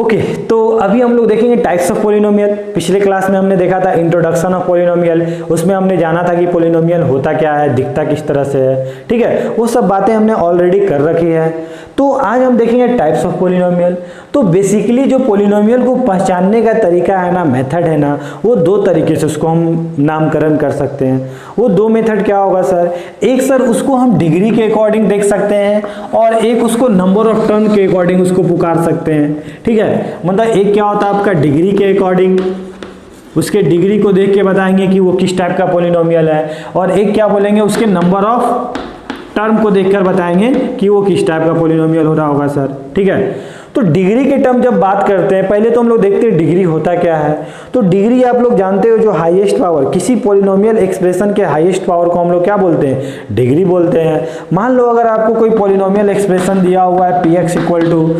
Okay तो अभी हम लोग देखेंगे टाइप्स ऑफ पॉलिनोमियल। पिछले क्लास में हमने देखा था इंट्रोडक्शन ऑफ पॉलिनोमियल, उसमें हमने जाना था कि पॉलिनोमियल होता क्या है, दिखता किस तरह से है, ठीक है, वो सब बातें हमने ऑलरेडी कर रखी है। तो आज हम देखेंगे टाइप्स ऑफ पॉलिनोमियल। तो बेसिकली जो पॉलिनोमियल को पहचानने का तरीका है ना, मेथड है ना, वो दो तरीके से उसको हम नामकरण कर सकते हैं। वो दो मेथड क्या होगा सर, एक सर उसको हम डिग्री के अकॉर्डिंग देख सकते हैं और एक उसको नंबर ऑफ टर्म के अकॉर्डिंग उसको पुकार सकते हैं, ठीक है। मतलब एक क्या होता है आपका डिग्री के अकॉर्डिंग, उसके डिग्री को देख के बताएंगे कि वो किस टाइप का पॉलिनोमियल है, और एक क्या बोलेंगे उसके नंबर ऑफ टर्म को देखकर बताएंगे कि वो किस टाइप का पॉलिनोमियल हो रहा होगा सर, ठीक है। तो डिग्री के टर्म जब बात करते हैं, पहले तो हम लोग देखते हैं डिग्री होता क्या है। तो डिग्री आप लोग जानते हो जो हाईएस्ट पावर, किसी पॉलिनोमियल एक्सप्रेशन के हाईएस्ट पावर को हम लोग क्या बोलते हैं, डिग्री बोलते हैं। मान लो अगर आपको कोई पॉलिनोमियल एक्सप्रेशन दिया हुआ है px इक्वल टू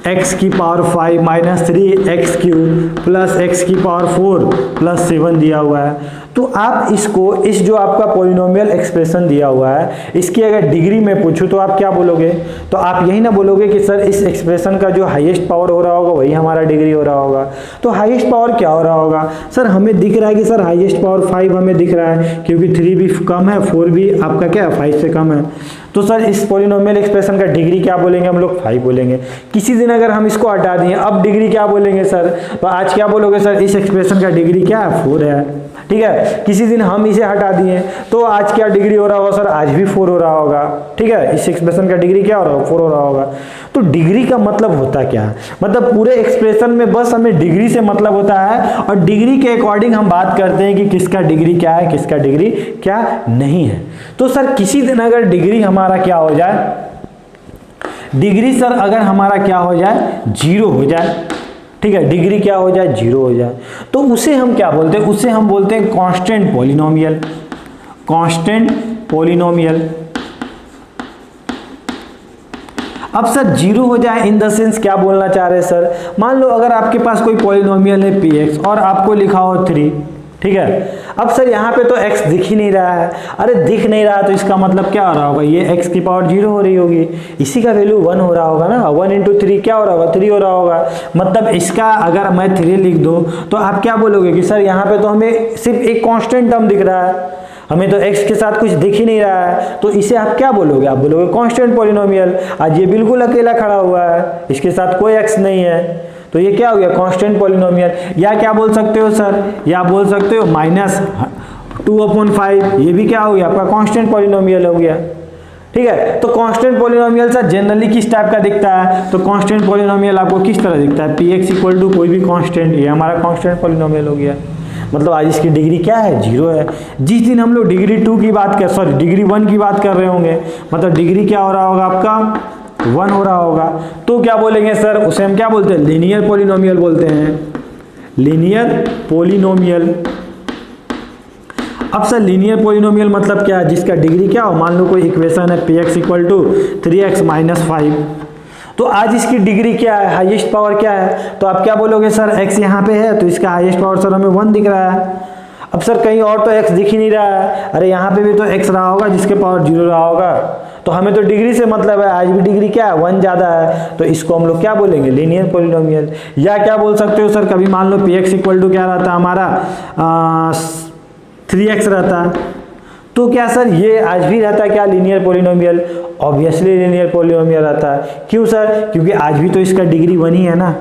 x की power 5 minus 3x cube plus x की पावर 4 प्लस 7 दिया हुआ है, तो आप इसको, इस जो आपका पॉलिनोमियल एक्सप्रेशन दिया हुआ है, इसकी अगर डिग्री में पूछूं तो आप क्या बोलोगे, तो आप यही ना बोलोगे कि सर इस एक्सप्रेशन का जो हाईएस्ट पावर हो रहा होगा वही हमारा डिग्री हो रहा होगा। तो हाईएस्ट पावर क्या हो रहा होगा सर, हमें दिख रहा है कि सर हाईएस्ट पावर 5 हमें दिख रहा है, क्योंकि 3 भी कम है, 4 भी आपका क्या है 5 से कम है। तो सर इस पॉलिनोमियल एक्सप्रेशन का डिग्री क्या बोलेंगे हम लोग, 5 बोलेंगे। किसी दिन अगर हम इसको हटा दिए, अब डिग्री क्या बोलेंगे सर, तो आज क्या बोलोगे सर इस एक्सप्रेशन का डिग्री क्या है, 4 है, ठीक है। किसी दिन हम इसे हटा दिए तो आज क्या डिग्री हो रहा होगा सर, आज भी 4 हो रहा होगा, ठीक है। इस एक्सप्रेशन का डिग्री क्या हो रहा होगा, 4 हो रहा होगा। तो डिग्री का मतलब होता क्या है, मतलब पूरे एक्सप्रेशन में बस हमें डिग्री से मतलब होता है, और डिग्री के अकॉर्डिंग हम बात करते हैं कि किसका डिग्री क्या है, किसका डिग्री क्या नहीं है। तो सर किसी दिन अगर डिग्री हमारा क्या हो जाए, डिग्री सर अगर हमारा क्या हो जाए, 0 हो जाए, ठीक है, डिग्री क्या हो जाए, 0 हो जाए, तो उसे हम क्या बोलते हैं, उसे हम बोलते हैं कांस्टेंट पॉलिनोमियल। Constant polynomial. अब सर 0 हो जाए इन द सेंस क्या बोलना चाह रहे हैं सर, मान लो अगर आपके पास कोई पॉलिनोमियल है px और आपको लिखा हो 3, ठीक है। अब सर यहाँ पे तो x दिख ही नहीं रहा है, अरे दिख नहीं रहा तो इसका मतलब क्या हो रहा होगा, ये x की पावर 0 हो रही होगी, इसी का वैल्यू 1 हो रहा होगा ना, 1 इंटू 3 क्या हो रहा होगा, 3 हो रहा होगा। मतलब इसका अगर मैं 3 लिख दूं तो आप क्या बोलोगे कि सर यहाँ पे तो हमें सिर्फ एक कांस्टेंट टर्म दिख रहा है, हमें तो x के साथ कुछ दिख ही नहीं रहा है, तो इसे आप क्या बोलोगे, आप बोलोगे कांस्टेंट पॉलिनोमियल। आज ये बिल्कुल अकेला खड़ा हुआ है, इसके साथ कोई x नहीं है, तो ये क्या हो गया, कांस्टेंट पॉलिनोमियल। या क्या बोल सकते हो सर, या बोल सकते हो -2/5, ये भी क्या हो गया आपका कांस्टेंट पॉलिनोमियल हो गया, ठीक है। तो कांस्टेंट पॉलिनोमियल सर जनरली किस टाइप का दिखता है, तो कांस्टेंट पॉलिनोमियल आपको किस तरह दिखता है, px इक्वल टू कोई भी कांस्टेंट, ये हमारा कांस्टेंट पॉलिनोमियल हो गया। मतलब आज इसकी डिग्री क्या है, 0 है। जिस दिन हम लोग डिग्री 2 की बात कर, सॉरी डिग्री 1 की बात कर रहे होंगे, मतलब डिग्री क्या हो रहा होगा आपका, 1 हो रहा होगा, तो क्या बोलेंगे सर, उसे हम क्या बोलते हैं, लीनियर पॉलिनोमियल बोलते हैं, लीनियर पॉलिनोमियल। अब सर लीनियर पॉलिनोमियल मतलब क्या है, जिसका डिग्री क्या हो, मान लो कोई इक्वेशन है px equal to 3x minus 5, तो आज इसकी डिग्री क्या है, हाईएस्ट पावर क्या है, तो आप क्या बोलोगे सर x यहाँ पे है तो इसका हाईएस्ट पावर सर हमें 1 दिख रहा है। अब सर कहीं और तो x दिख ही नहीं रहा है, अरे यहाँ पे भी तो x रहा होगा जिसके पावर 0 रहा होगा, तो हमें तो डिग्री से मतलब है, आज भी डिग्री क्या है, 1 ज़्यादा है, तो इसको हम लोग क्या बोलेंगे, लीनियर पॉलिनोमियल। या क्या बोल सकते हो सर, कभी मान लो px इक्वल टू क्या रहता है हमारा 3x रहता, तो क्या सर ये आज भी रहता है क्या, linear polynomial, obviously linear polynomial रहता है। क्यों सर, क्योंकि आज भी तो इसका डिग्री 1 ही है ना,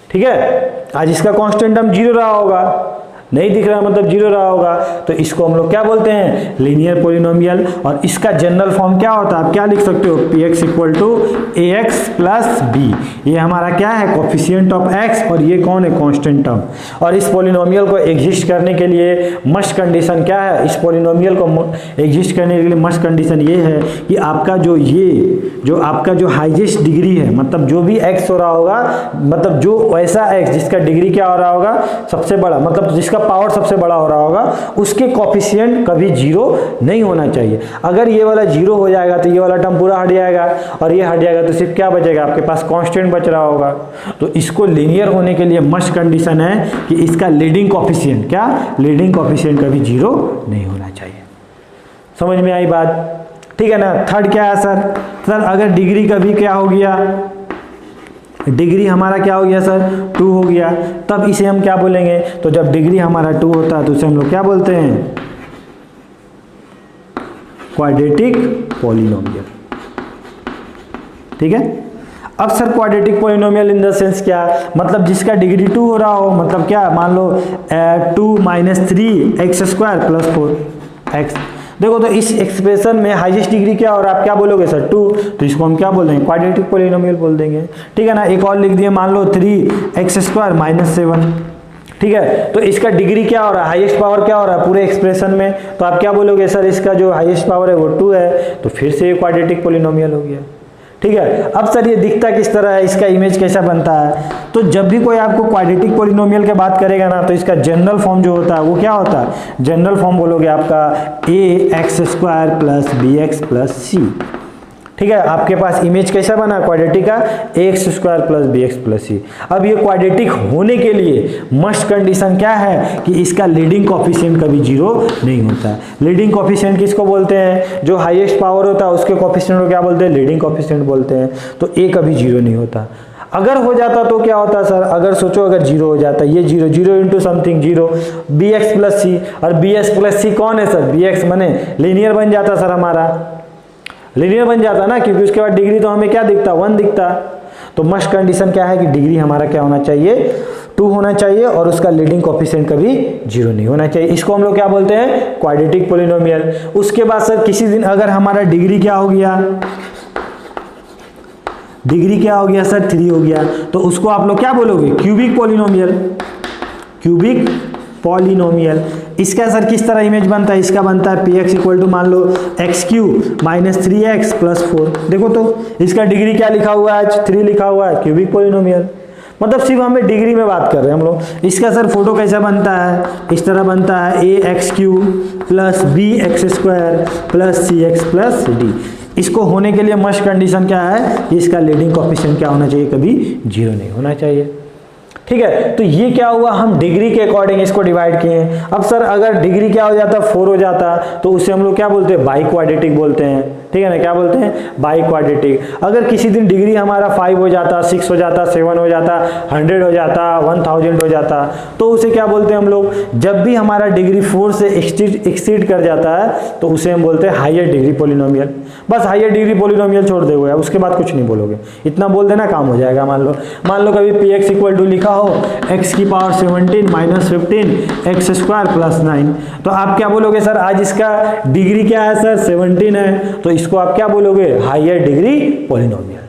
ठीक है। आज इसका कांस्टेंट टर्म 0 रहा होगा, नहीं दिख रहा मतलब 0 रहा होगा, तो इसको हम लोग क्या बोलते हैं, लीनियर पॉलिनोमियल। और इसका जनरल फॉर्म क्या होता है, आप क्या लिख सकते हो, px equal to ax plus b, ये हमारा क्या है, कोफिशिएंट ऑफ x, और ये कौन है, कांस्टेंट टर्म। और इस पॉलिनोमियल को एग्जिस्ट करने के लिए मस्ट कंडीशन क्या है, इस पॉलिनोमियल को एग्जिस्ट करने के लिए मस्ट कंडीशन ये है कि आपका जो आपका जो हाईएस्ट डिग्री है, मतलब जो भी x हो रहा होगा, मतलब जो वैसा x जिसका डिग्री क्या हो रहा होगा, सबसे बड़ा, मतलब जिसका पावर सबसे बड़ा हो रहा होगा, उसके कोफिशिएंट कभी 0 नहीं होना चाहिए। अगर ये वाला 0 हो जाएगा तो ये वाला टर्म पूरा हट जाएगा, और ये हट जाएगा तो सिर्फ क्या बचेगा, आपके पास कांस्टेंट बच रहा होगा। तो इसको लीनियर होने के लिए मस्ट कंडीशन है कि इसका लीडिंग कोफिशिएंट, क्या लीडिंग कोफिशिएंट कभी 0 नहीं होना चाहिए। समझ में आई बात, ठीक है ना। थर्ड क्या है सर, अगर डिग्री कभी क्या हो गया, डिग्री हमारा क्या हो गया सर 2 हो गया, तब इसे हम क्या बोलेंगे, तो जब डिग्री हमारा 2 होता है तो उसे हम लोग क्या बोलते हैं, क्वाड्रेटिक पॉलिनोमियल। ठीक है। अब sir quadratic polynomial in the sense क्या, मतलब जिसका डिग्री 2 हो रहा हो, मतलब क्या, मान लो 2 - 3x² + 4x। देखो तो इस एक्सप्रेशन में हाईएस्ट डिग्री क्या और आप क्या बोलोगे सर 2, तो इसको हम क्या बोल देंगे, क्वाड्रेटिक पॉलिनोमियल बोल देंगे। ठीक है ना। एक और लिख दिए, मान लो 3x² - 7। ठीक है। तो इसका डिग्री क्या हो रहा है, हाईएस्ट पावर क्या हो रहा है पूरे एक्सप्रेशन में, तो आप क्या बोलोगे सर, इसका जो हाईएस्ट पावर है वो 2 है, तो फिर से ये क्वाड्रेटिक पॉलिनोमियल हो गया। ठीक है। अब सर ये दिखता किस तरह है, इसका इमेज कैसा बनता है, तो जब भी कोई आपको क्वाड्रेटिक पॉलिनोमियल की बात करेगा ना, तो इसका जनरल फॉर्म जो होता है वो क्या होता है, जनरल फॉर्म बोलोगे आपका ax² + bx + c। ठीक है। आपके पास इमेज कैसा बना क्वाड्रेटिक का, ax² + bx + c। अब ये क्वाड्रेटिक होने के लिए मस्ट कंडीशन क्या है कि इसका लीडिंग कोएफिशिएंट कभी 0 नहीं होता है। लीडिंग कोएफिशिएंट किसको बोलते हैं, जो हाईएस्ट पावर होता है उसके कोएफिशिएंट को क्या बोलते हैं, लीडिंग कोएफिशिएंट बोलते हैं। तो a कभी 0 नहीं होता। अगर हो जाता तो क्या होता सर, अगर सोचो अगर 0 हो जाता, ये 0 0 इंटू समथिंग 0 bx + c, और bx + c कौन है सर, bx माने लीनियर बन जाता सर, हमारा लीनियर बन जाता ना, क्योंकि उसके बाद डिग्री तो हमें क्या दिखता, 1 दिखता। तो मस्ट कंडीशन क्या है कि डिग्री हमारा क्या होना चाहिए, 2 होना चाहिए, और उसका लीडिंग कोएफिशिएंट कभी 0 नहीं होना चाहिए। इसको हम लोग क्या बोलते हैं, क्वाड्रेटिक पॉलिनोमियल। उसके बाद सर किसी दिन अगर हमारा डिग्री क्या हो गया, डिग्री क्या हो गया सर 3 हो गया, तो उसको आप लोग क्या बोलोगे, क्यूबिक पॉलिनोमियल। Cubic polynomial. इसका सर किस तरह इमेज बनता है, इसका बनता है px = मान लो x³ - 3x + 4। देखो तो इसका डिग्री क्या लिखा हुआ है, आज 3 लिखा हुआ है, क्यूबिक पॉलिनोमियल। मतलब सिर्फ हमें डिग्री में बात कर रहे हैं हम लोग। इसका सर फोटो कैसा बनता है, इस तरह बनता है ax³ + bx² + cx + d। इसको होने के लिए मस्ट कंडीशन क्या है कि इसका लीडिंग कोएफिशिएंट क्या होना चाहिए, कभी 0 नहीं होना चाहिए। ठीक है। तो ये क्या हुआ, हम डिग्री के अकॉर्डिंग इसको डिवाइड किए हैं। अब सर अगर डिग्री क्या हो जाता, 4 हो जाता, तो उसे हम लोग क्या बोलते हैं, बाई क्वाड्रेटिक बोलते हैं। ठीक है ना, क्या बोलते हैं, बाई क्वाड्रेटिक। अगर किसी दिन डिग्री हमारा 5 हो जाता, 6 हो जाता, 7 हो जाता, 100 हो जाता, 1000 हो जाता, तो उसे क्या बोलते हैं हम लोग, जब भी हमारा डिग्री 4 से एक्सीड कर जाता है तो उसे हम बोलते हैं हायर डिग्री पॉलिनोमियल। बस हायर डिग्री पॉलिनोमियल छोड़ दोगे, उसके बाद कुछ नहीं बोलोगे, इतना बोल देना काम हो जाएगा। मान लो कभी px = लिखा हो x की पावर 17 - 15 x² + 9, तो आप क्या बोलोगे सर, आज इसका डिग्री क्या है सर 17 है, तो इसको आप क्या बोलोगे, हायर डिग्री पॉलिनोमियल।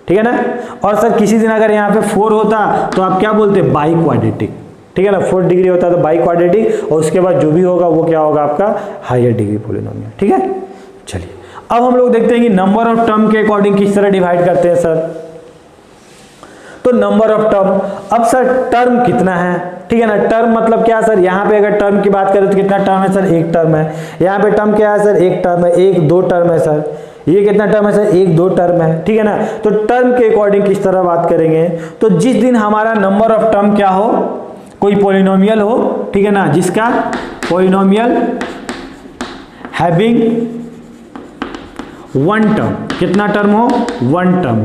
ठीक है ना। और सर किसी दिन अगर यहाँ पे 4 होता तो आप क्या बोलते, बाई क्वाड्रेटिक। ठीक है ना, 4 डिग्री होता तो बाई क्वाड्रेटिक, और उसके बाद जो भी होगा वो क्या होगा आपका हायर डिग्री पॉलिनोमियल। ठीक है। चलिए अब हम लोग देखते हैं कि नंबर ऑफ टर्म के अकॉर्डिंग किस तरह डिवाइड करते हैं सर। तो नंबर ऑफ टर्म, अब सर टर्म कितना है, ठीक है ना। टर्म मतलब क्या सर, यहाँ पे अगर टर्म की बात करें तो कितना टर्म है सर, 1 टर्म है। यहाँ पे टर्म क्या है सर, 1 टर्म है, 1 2 टर्म है सर। ये कितना टर्म है सर, 1 2 टर्म है। ठीक है ना। तो टर्म के अकॉर्डिंग किस तरह बात करेंगे, तो जिस दिन हमारा नंबर ऑफ टर्म क्या हो, कोई पॉलिनोमियल हो, ठीक है ना, जिसका पॉलिनोमियल हैविंग 1 टर्म, कितना टर्म हो, 1 टर्म।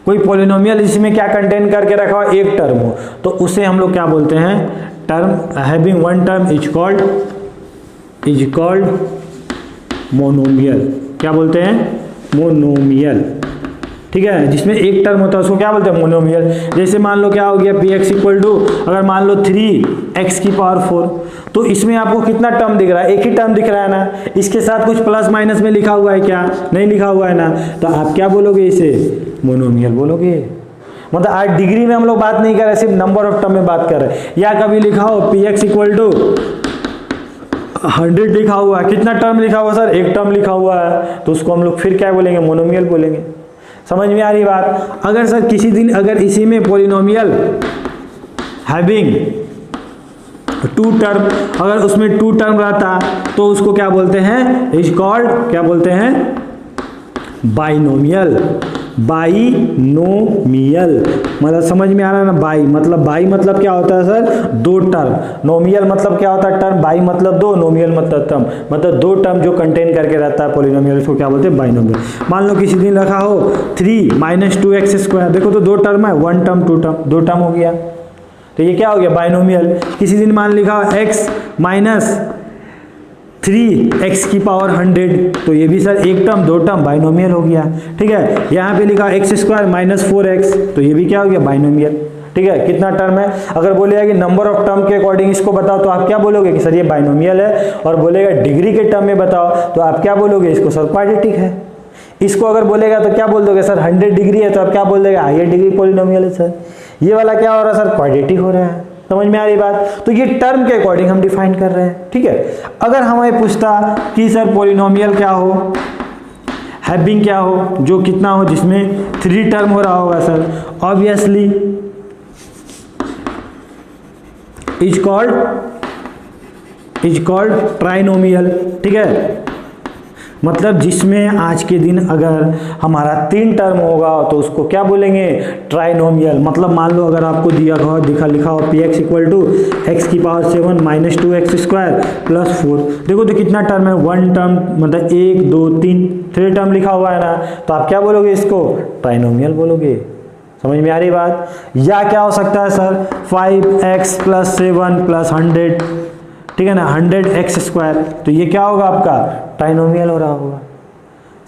कोई पॉलिनोमियल इसमें क्या कंटेन करके रखा हो, 1 टर्म हो, तो उसे हम लोग क्या बोलते हैं, term having 1 term is called monomial. क्या बोलते हैं, मोनोमियल। ठीक है, जिसमें 1 टर्म होता है उसको क्या बोलते हैं, मोनोमियल। जैसे मान लो क्या हो गया, px = अगर मान लो 3x की पावर 4, तो इसमें आपको कितना टर्म दिख रहा है, 1 ही टर्म दिख रहा है ना। इसके साथ कुछ प्लस माइनस में लिखा हुआ है क्या, नहीं लिखा हुआ है ना, तो आप क्या बोलोगे, इसे मोनोमियल बोलोगे। मतलब आज डिग्री में हम लोग बात नहीं कर रहे, सिर्फ नंबर ऑफ टर्म में बात कर रहे हैं। या कभी लिखा हो px = 100 लिखा हुआ है, कितना टर्म लिखा हुआ सर, 1 टर्म लिखा हुआ है, तो उसको हम लोग फिर क्या बोलेंगे, मोनोमियल बोलेंगे। समझ में आ रही बात। अगर सर किसी दिन अगर इसी में पॉलिनोमियल हैविंग 2 टर्म, अगर उसमें 2 टर्म रहता तो उसको क्या बोलते हैं, इज कॉल्ड, क्या बोलते हैं, बाइनोमियल। बाइनोमियल, मतलब समझ में आ रहा है ना, बाई मतलब क्या होता है सर, दो टर्म, नोमियल मतलब क्या होता है टर्म, बाई मतलब दो, नोमियल मतलब टर्म, मतलब दो टर्म जो कंटेन करके रहता है पॉलिनोमियल, उसको क्या बोलते हैं, बाइनोमियल। मान लो किसी दिन रखा हो 3 माइनस 2x स्क्वायर, देखो तो दो टर्म है, वन टर्म टू टर्म, दो टर्म हो गया, तो ये क्या हो गया, बाइनोमियल। किसी दिन मान लिखा हो x माइनस 3x की पावर 100, तो ये भी सर एक टर्म दो टर्म, बाइनोमियल हो गया। ठीक है, यहाँ पे लिखा x स्क्वायर माइनस 4x, तो ये भी क्या हो गया, बाइनोमियल। ठीक है, कितना टर्म है, अगर बोलेगा कि नंबर ऑफ टर्म के अकॉर्डिंग इसको बताओ, तो आप क्या बोलोगे कि सर ये बाइनोमियल है, और बोलेगा डिग्री के टर्म में बताओ, तो आप क्या बोलोगे, इसको सर क्वाड्रेटिक है। इसको अगर बोलेगा तो क्या बोल दोगे, सर 100 डिग्री है, तो आप क्या बोल देगा, हायर डिग्री पॉलिनोमियल है सर। ये वाला क्या हो रहा है सर, क्वाड्रेटिक हो रहा है। समझ में आ रही बात, तो ये टर्म के अकॉर्डिंग हम डिफाइन कर रहे हैं। ठीक है, अगर हमें पूछता कि सर पॉलिनोमियल क्या हो, हैविंग क्या हो, जो कितना हो, जिसमें 3 टर्म हो रहा होगा sir, obviously is called trinomial. ठीक है, मतलब जिसमें आज के दिन अगर हमारा 3 टर्म होगा तो उसको क्या बोलेंगे, ट्राइनोमियल। मतलब मान लो अगर आपको लिखा हो px इक्वल टू एक्स की power 7 minus 2x square plus 4, देखो तो कितना टर्म है, 1 टर्म, मतलब 1 2 3 टर्म लिखा हुआ है ना, तो आप क्या बोलोगे, इसको ट्राइनोमियल बोलोगे। समझ में आ रही बात। या क्या हो सकता है सर, 5x प्लस 7 प्लस 100, ठीक है ना, 100x स्क्वायर, तो ये क्या होगा आपका, ट्राइनोमियल हो रहा होगा।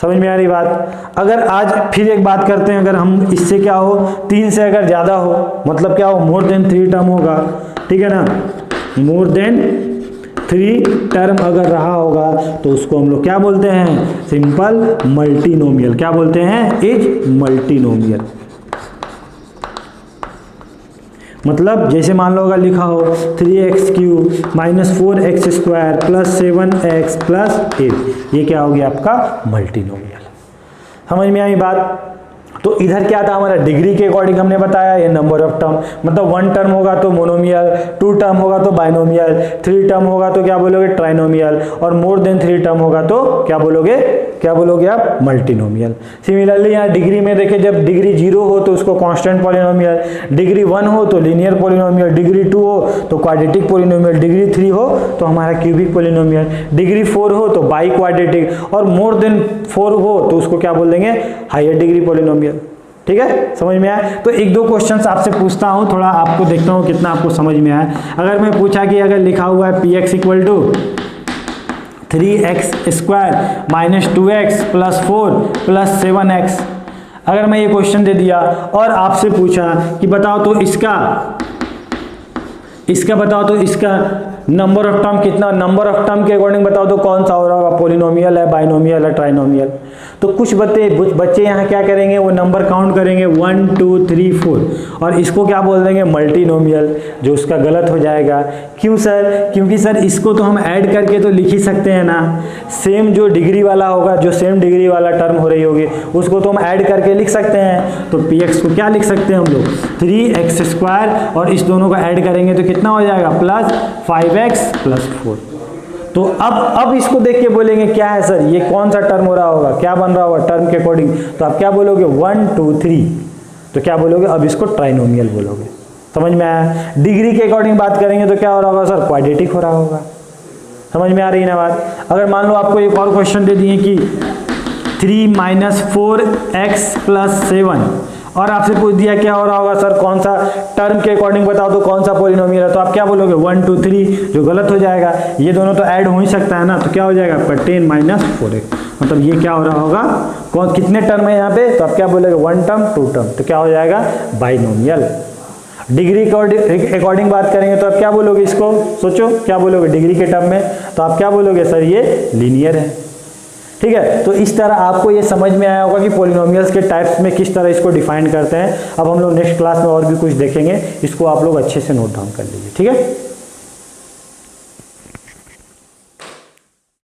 समझ में आ रही बात। अगर आज फिर एक बात करते हैं, अगर हम इससे क्या हो, 3 से अगर ज़्यादा हो, मतलब क्या हो, मोर देन 3 टर्म होगा, ठीक है ना, मोर देन 3 टर्म अगर रहा होगा, तो उसको हम लोग क्या बोलते हैं, सिंपल मल्टीनोमियल। क्या बोलते हैं, इज मल्टीनोमियल। मतलब जैसे मान लो अगर लिखा हो 3x³ minus 4x square plus 7x plus 8, ये क्या हो गया आपका, मल्टीनोमियल। समझ में आई बात। तो इधर क्या था हमारा, डिग्री के अकॉर्डिंग हमने बताया, ये नंबर ऑफ टर्म, मतलब 1 टर्म होगा तो मोनोमियल, 2 टर्म होगा तो बाइनोमियल, 3 टर्म होगा तो क्या बोलोगे, ट्राइनोमियल, और मोर देन 3 टर्म होगा तो क्या बोलोगे आप, मल्टीनोमियल। सिमिलरली यहाँ डिग्री में देखें, जब डिग्री 0 हो तो उसको कांस्टेंट पॉलिनोमियल, डिग्री 1 हो तो लीनियर पॉलिनोमियल, डिग्री 2 हो तो क्वाड्रेटिक पॉलिनोमियल, डिग्री 3 हो तो हमारा क्यूबिक पॉलिनोमियल, डिग्री 4 हो तो बाई क्वाड्रेटिक, और मोर देन 4 हो तो उसको क्या बोल देंगे, हायर डिग्री पॉलिनोमियल। ठीक है, समझ में आया। तो 1-2 क्वेश्चंस आपसे पूछता हूँ, थोड़ा आपको देखता हूँ कितना आपको समझ में आया। अगर मैं पूछा कि अगर लिखा हुआ है px equal to 3x square minus 2x plus 4 plus 7x, अगर मैं ये क्वेश्चन दे दिया और आपसे पूछा कि बताओ तो इसका नंबर ऑफ टर्म कितना, नंबर ऑफ टर्म के अकॉर्डिंग बताओ तो कौन सा हो रहा होगा, पॉलिनोमियल है, बाइनोमियल है, ट्राइनोमियल। तो कुछ बच्चे यहाँ क्या करेंगे, वो नंबर काउंट करेंगे 1 2 3 4, और इसको क्या बोल देंगे, मल्टीनोमियल, जो उसका गलत हो जाएगा। क्यों सर, क्योंकि सर इसको तो हम ऐड करके तो लिख ही सकते हैं ना, सेम जो डिग्री वाला होगा, जो सेम डिग्री वाला टर्म हो रही होगी, उसको तो हम ऐड करके लिख सकते हैं। तो px को क्या लिख सकते हैं हम लोग, 3x स्क्वायर, और इस दोनों को ऐड करेंगे तो कितना हो जाएगा, प्लस 5x प्लस 4। तो अब इसको देख के बोलेंगे क्या है सर, ये कौन सा टर्म हो रहा होगा, क्या बन रहा होगा टर्म के अकॉर्डिंग, तो आप क्या बोलोगे, 1 2 3, तो क्या बोलोगे, अब इसको ट्राइनोमियल बोलोगे। समझ में आया। डिग्री के अकॉर्डिंग बात करेंगे तो क्या हो रहा होगा सर, क्वाड्रेटिक हो रहा होगा। समझ में आ रही है ना बात। अगर मान लो आपको एक और क्वेश्चन दे दिए कि 3 माइनस 4x प्लस 7, और आपसे पूछ दिया क्या हो रहा होगा सर, कौन सा टर्म के अकॉर्डिंग बताओ तो कौन सा पॉलिनोमियल है, तो आप क्या बोलोगे, 1 2 3, जो गलत हो जाएगा, ये दोनों तो ऐड हो ही सकता है ना, तो क्या हो जाएगा, 10 माइनस 4x, मतलब ये क्या हो रहा होगा, कितने टर्म है यहाँ पे, तो आप क्या बोलोगे, 1 टर्म 2 टर्म, तो क्या हो जाएगा, बाइनोमियल। डिग्री के अकॉर्डिंग बात करेंगे तो आप क्या बोलोगे, इसको सोचो क्या बोलोगे डिग्री के टर्म में, तो आप क्या बोलोगे, सर ये लीनियर है। ठीक है, तो इस तरह आपको ये समझ में आया होगा कि पॉलिनोमियल्स के टाइप्स में किस तरह इसको डिफाइन करते हैं। अब हम लोग नेक्स्ट क्लास में और भी कुछ देखेंगे, इसको आप लोग अच्छे से नोट डाउन कर लीजिए। ठीक है।